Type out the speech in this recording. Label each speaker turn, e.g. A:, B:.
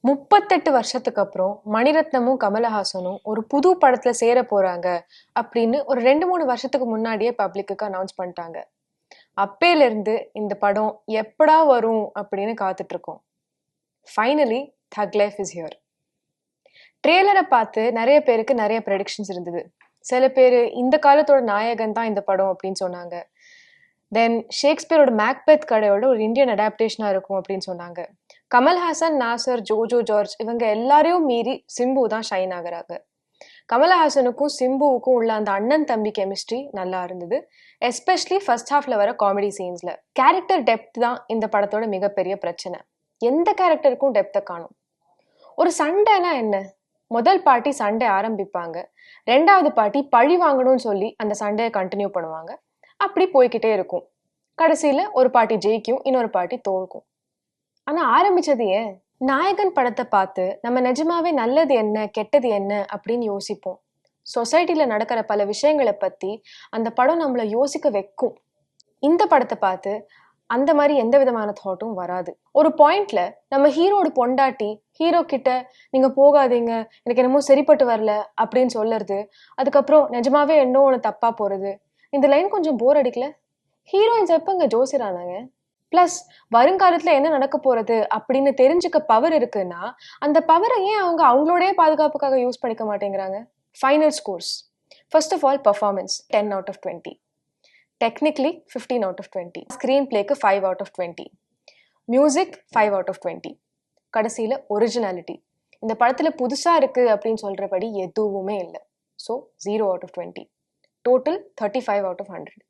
A: 38 வருஷத்துக்கு அப்புறம் மணிரத்னமும் கமலஹாசனும் ஒரு புது படத்துல சேர போறாங்க அப்படின்னு ஒரு 2-3 வருஷத்துக்கு முன்னாடியே பப்ளிக்கு அனௌன்ஸ் பண்ணிட்டாங்க. அப்பையில இருந்து இந்த படம் எப்படா வரும் அப்படின்னு காத்துட்டு இருக்கோம். ஃபைனலி தக் லைஃப் இஸ் ஹியர். ட்ரெய்லரை பார்த்து நிறைய பேருக்கு நிறைய ப்ரெடிக்ஷன்ஸ் இருந்தது. சில பேர் இந்த காலத்தோட நாயகன் தான் இந்த படம் அப்படின்னு சொன்னாங்க. தென் ஷேக்ஸ்பியரோட மேக்பெத் கதையோட ஒரு இந்தியன் அடாப்டேஷனா இருக்கும் அப்படின்னு சொன்னாங்க. கமல்ஹாசன், நாசர், ஜோஜோ ஜார்ஜ் இவங்க எல்லாரையும் மீறி சிம்பு தான் ஷைன் ஆகுறாங்க. கமலஹாசனுக்கும் சிம்புவுக்கும் உள்ள அந்த அண்ணன் தம்பி கெமிஸ்ட்ரி நல்லா இருந்தது. எஸ்பெஷலி ஃபர்ஸ்ட் ஹாஃப்ல வர காமெடி சீன்ஸ்ல. கேரக்டர் டெப்த் தான் இந்த படத்தோட மிகப்பெரிய பிரச்சனை. எந்த கேரக்டருக்கும் டெப்த்தை காணும். ஒரு சண்டைனா என்ன? முதல் பாட்டி சண்டை ஆரம்பிப்பாங்க, 2வது பாட்டி பழி வாங்கணும்னு சொல்லி அந்த சண்டையை கண்டினியூ பண்ணுவாங்க. அப்படி போய்கிட்டே இருக்கும். கடைசியில ஒரு பாட்டி ஜெயிக்கும், இன்னொரு பாட்டி தோற்கும். ஆனா ஆரம்பிச்சது ஏன்? நாயகன் படத்தை பார்த்து நம்ம நிஜமாவே நல்லது என்ன கெட்டது என்ன அப்படின்னு யோசிப்போம். சொசைட்டில நடக்கிற பல விஷயங்களை பத்தி அந்த படம் நம்மளை யோசிக்க வைக்கும். இந்த படத்தை பார்த்து அந்த மாதிரி எந்த விதமான தாட்டும் வராது. ஒரு பாயிண்ட்ல நம்ம ஹீரோட பொண்டாட்டி ஹீரோ கிட்ட நீங்க போகாதீங்க, எனக்கு என்னமோ சரிப்பட்டு வரல அப்படின்னு சொல்லுறது, அதுக்கப்புறம் நிஜமாவே என்ன ஒன்று தப்பா போறது. இந்த லைன் கொஞ்சம் போர் அடிக்கல? ஹீரோயின்ஸ் எப்பங்க ஜோசியரானாங்க? பிளஸ் வருங்காலத்துல என்ன நடக்க போறது அப்படின்னு தெரிஞ்சுக்க பவர் இருக்குன்னா அந்த பவரை ஏன் அவங்களோடய பாதுகாப்புக்காக யூஸ் பண்ணிக்க மாட்டேங்கிறாங்க? Final scores. First of all performance 10 out of 20. Technically 15 out of 20. Screen பிளேக்கு 5 out of 20. Music 5 out of 20. கடைசியில் ஒரிஜினாலிட்டி. இந்த படத்தில் புதுசாக இருக்குது அப்படின்னு சொல்கிறபடி எதுவுமே இல்லை. So 0 out of 20. Total 35 out of 100.